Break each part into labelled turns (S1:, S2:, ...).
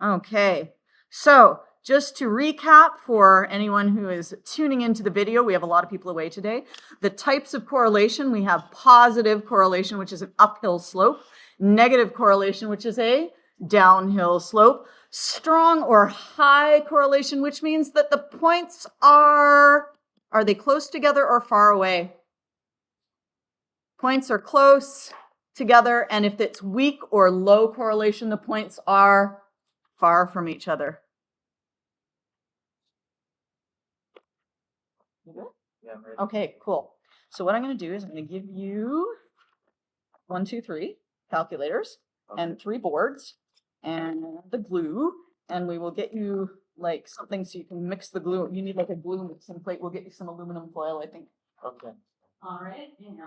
S1: Okay, so just to recap for anyone who is tuning into the video, we have a lot of people away today. The types of correlation, we have positive correlation, which is an uphill slope, negative correlation, which is a downhill slope, strong or high correlation, which means that the points are they close together or far away? Points are close together, and if it's weak or low correlation, the points are far from each other. Okay, cool. So what I'm going to do is I'm going to give you 1, 2, 3 calculators and 3 boards and the glue, and we will get you like something so you can mix the glue. You need like a glue mixing plate. We'll get you some aluminum foil, I think. Okay. All right, and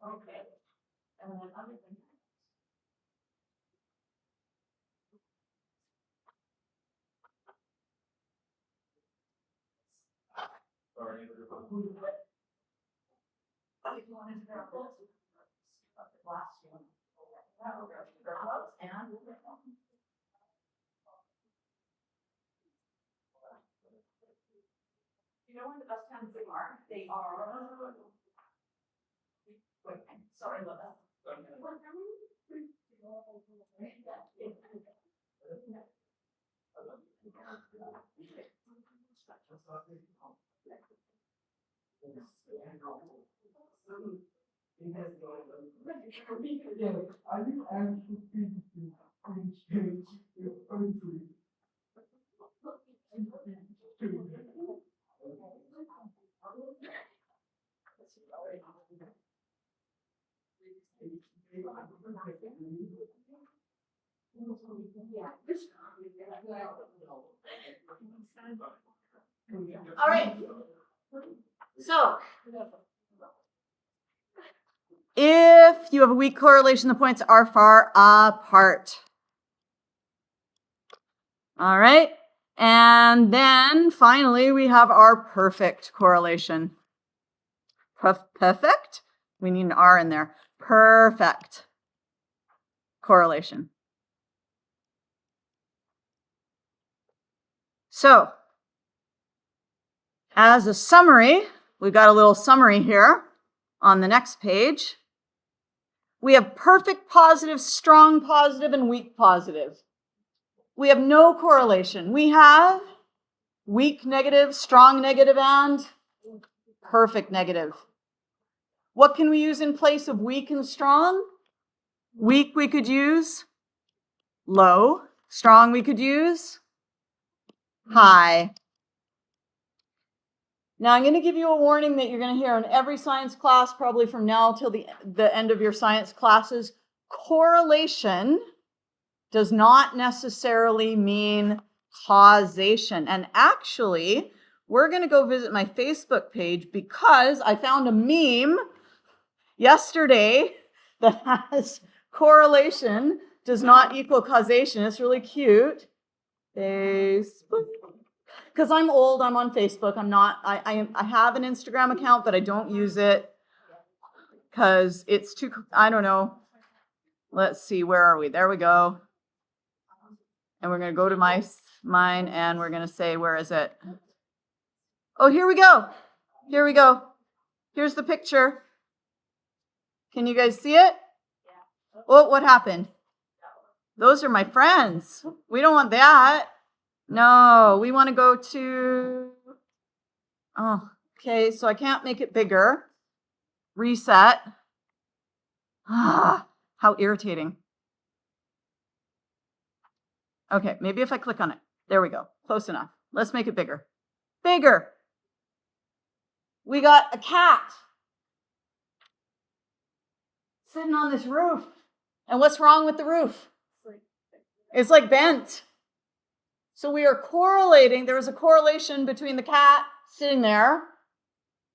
S1: okay. And then other thing. You know when the best times they are? They are. Wait, sorry about that. All right. So, if you have a weak correlation, the points are far apart. All right. And then finally, we have our perfect correlation. Perfect? We need an R in there. Perfect correlation. So, as a summary, we've got a little summary here on the next page. We have perfect positive, strong positive, and weak positive. We have no correlation. We have weak negative, strong negative, and perfect negative. What can we use in place of weak and strong? Weak we could use low. Strong we could use high. Now I'm going to give you a warning that you're going to hear in every science class, probably from now till the end of your science classes. Correlation does not necessarily mean causation. And actually, we're going to go visit my Facebook page because I found a meme yesterday that has correlation does not equal causation. It's really cute. Facebook. Because I'm old, I'm on Facebook. I have an Instagram account, but I don't use it because it's too, I don't know. Let's see, where are we? There we go. And we're going to go to mine and we're going to say, where is it? Oh, here we go. Here we go. Here's the picture. Can you guys see it? Oh, what happened? Those are my friends. We don't want that. No, we want to go to, oh, okay, so I can't make it bigger. Reset. Ah, how irritating. Okay, maybe if I click on it. There we go. Close enough. Let's make it bigger. Bigger. We got a cat sitting on this roof. And what's wrong with the roof? It's like bent. So we are correlating. There is a correlation between the cat sitting there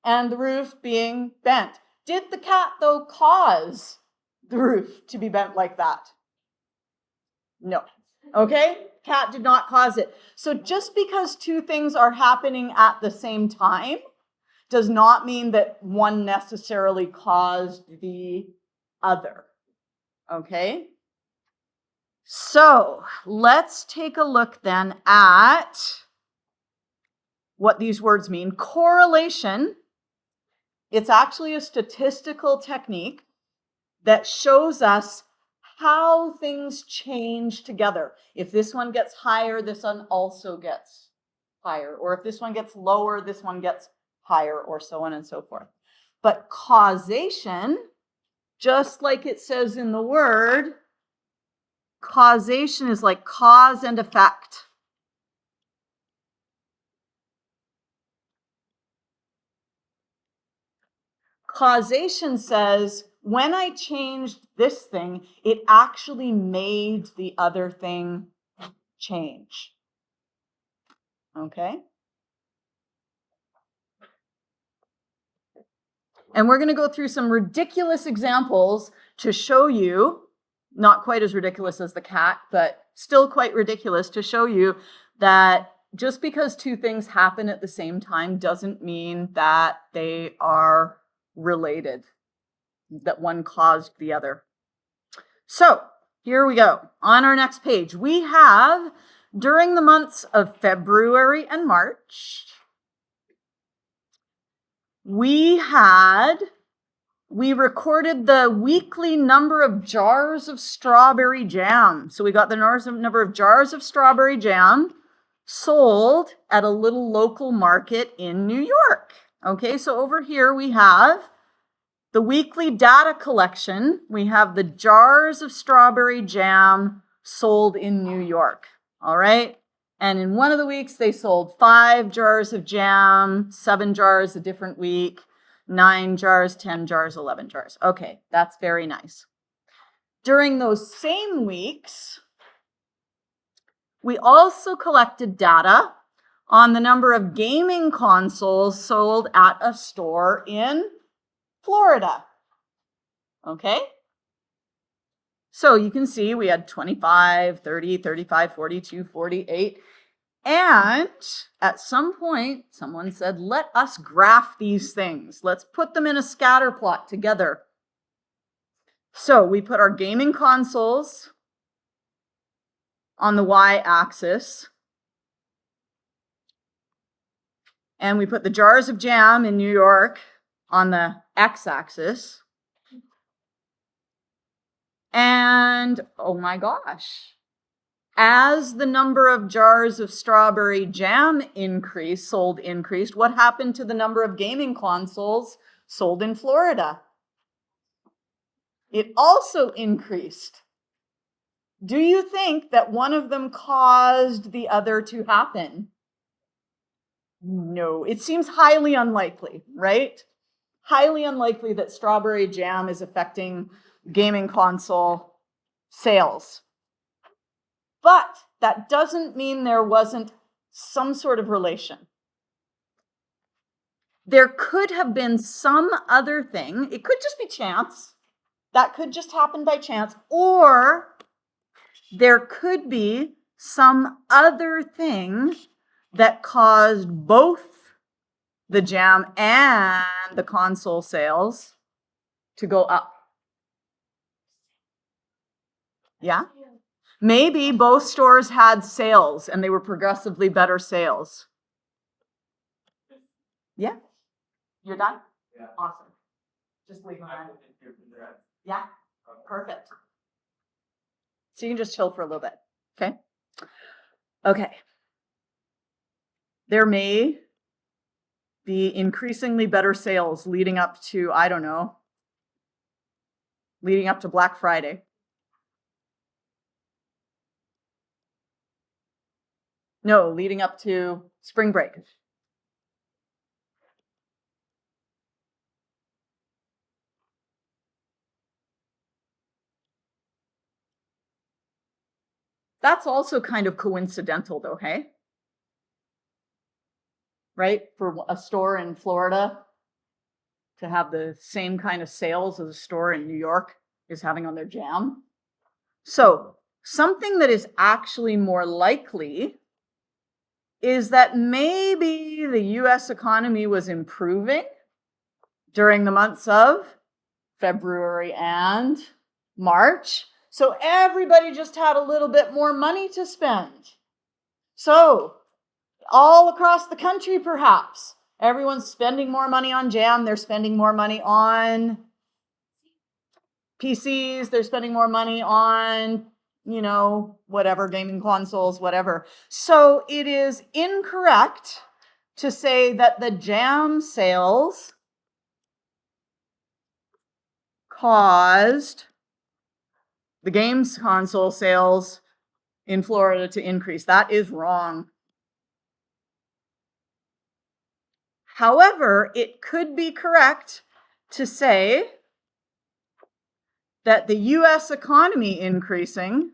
S1: and the roof being bent. Did the cat, though, cause the roof to be bent like that? No. Okay? Cat did not cause it. So just because two things are happening at the same time does not mean that one necessarily caused the other. Okay? So let's take a look then at what these words mean. Correlation, it's actually a statistical technique that shows us how things change together. If this one gets higher, this one also gets higher. Or if this one gets lower, this one gets higher, or so on and so forth. But causation, just like it says in the word, causation is like cause and effect. Causation says, when I changed this thing, it actually made the other thing change. Okay? And we're going to go through some ridiculous examples to show you, not quite as ridiculous as the cat, but still quite ridiculous, to show you that just because two things happen at the same time doesn't mean that they are related, that one caused the other. So here we go. On our next page, we have, during the months of February and March, we recorded the weekly number of jars of strawberry jam. So we got the number of jars of strawberry jam sold at a little local market in New York. Okay, so over here we have the weekly data collection. We have the jars of strawberry jam sold in New York. All right. And in one of the weeks, they sold 5 jars of jam, 7 jars a different week, 9 jars, 10 jars, 11 jars. Okay, that's very nice. During those same weeks, we also collected data on the number of gaming consoles sold at a store in Florida. Okay? So you can see we had 25, 30, 35, 42, 48. And at some point, someone said, let us graph these things. Let's put them in a scatter plot together. So we put our gaming consoles on the y-axis. And we put the jars of jam in New York on the x-axis. And, oh my gosh, as the number of jars of strawberry jam sold increased, what happened to the number of gaming consoles sold in Florida? It also increased. Do you think that one of them caused the other to happen? No, it seems highly unlikely, right? Highly unlikely that strawberry jam is affecting gaming console sales. But that doesn't mean there wasn't some sort of relation. There could have been some other thing. It could just be chance. That could just happen by chance. Or there could be some other thing that caused both the jam and the console sales to go up. Yeah? Maybe both stores had sales and they were progressively better sales. Yeah? You're done?
S2: Yeah.
S1: Awesome. Just leave them there. Yeah? Perfect. So you can just chill for a little bit. Okay? Okay. There may be increasingly better sales leading up to, I don't know, leading up to Black Friday. No, leading up to spring break. That's also kind of coincidental though, hey? Right? For a store in Florida to have the same kind of sales as a store in New York. is having on their jam. So something that is actually more likely is that maybe the US economy was improving during the months of February and March. So everybody just had a little bit more money to spend. So all across the country, perhaps, everyone's spending more money on jam. They're spending more money on PCs. They're spending more money on, whatever, gaming consoles, whatever. So it is incorrect to say that the jam sales caused the games console sales in Florida to increase. That is wrong. However, it could be correct to say that the US economy increasing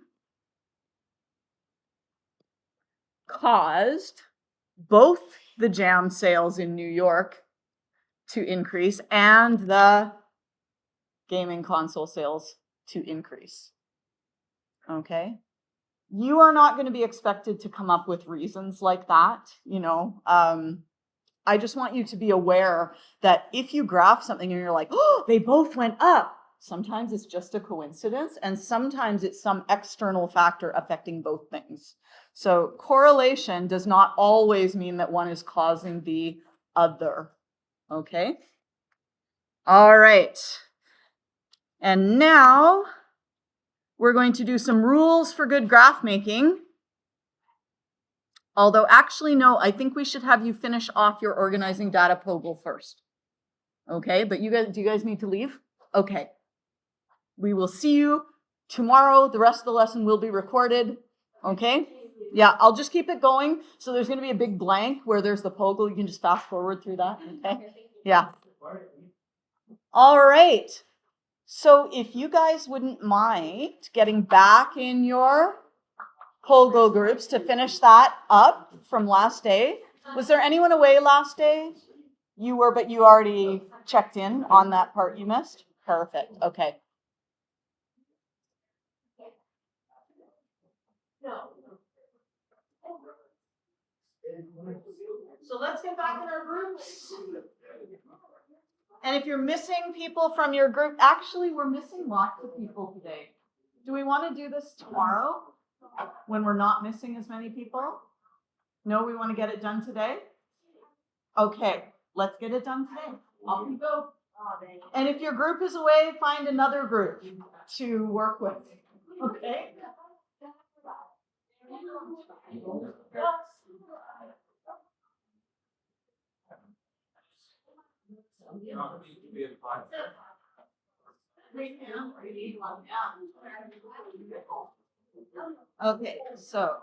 S1: caused both the jam sales in New York to increase and the gaming console sales to increase. Okay? You are not going to be expected to come up with reasons like that, I just want you to be aware that if you graph something and you're like, oh, they both went up, sometimes it's just a coincidence, and sometimes it's some external factor affecting both things. So correlation does not always mean that one is causing the other. Okay? All right. And now we're going to do some rules for good graph making. Although actually, no, I think we should have you finish off your organizing data POGL first. Okay, but do you guys need to leave? Okay. We will see you tomorrow. The rest of the lesson will be recorded. Okay? Yeah, I'll just keep it going. So there's going to be a big blank where there's the POGL. You can just fast forward through that. Okay? Yeah. All right. So if you guys wouldn't mind getting back in your POGL groups to finish that up from last day. Was there anyone away last day? You were, but you already checked in on that part you missed? Perfect. Okay. So let's get back in our groups. And if you're missing people from your group, actually, we're missing lots of people today. Do we want to do this tomorrow when we're not missing as many people? No, we want to get it done today? Okay, let's get it done today. Off we go. And if your group is away, find another group to work with. Okay? Okay, so.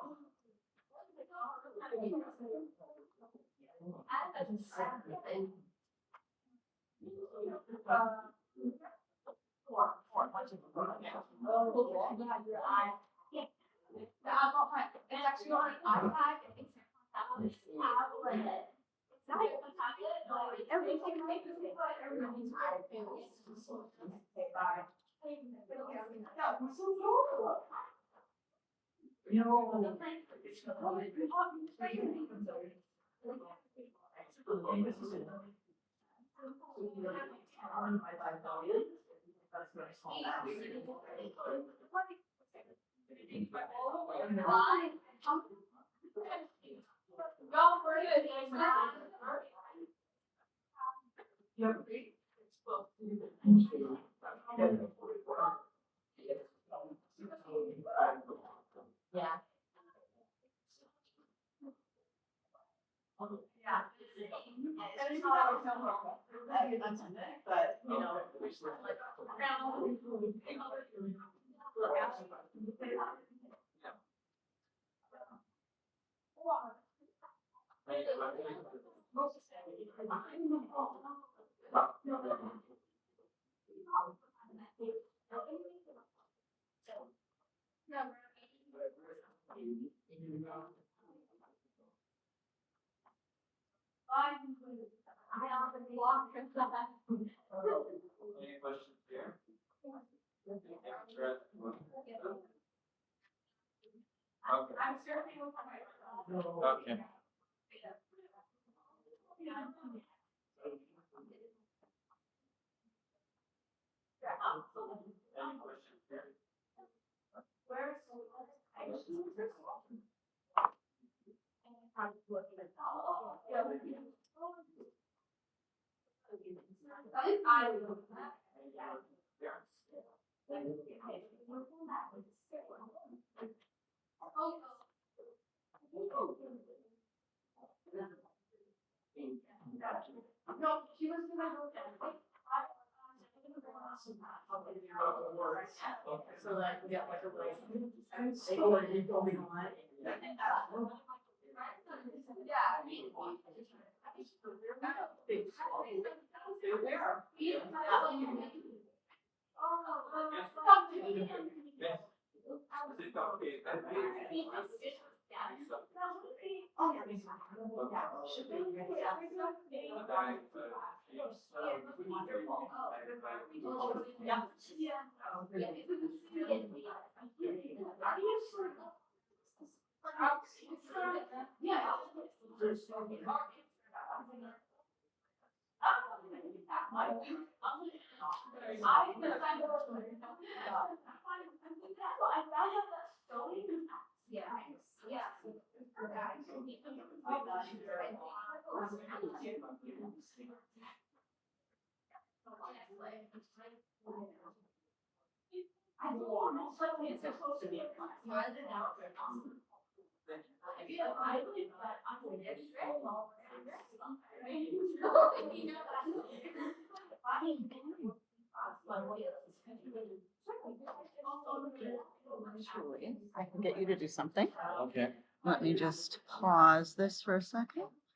S2: Okay.
S3: So that we get like a little story going on.
S1: I can get you to do something.
S2: Okay.
S1: Let me just pause this for a second.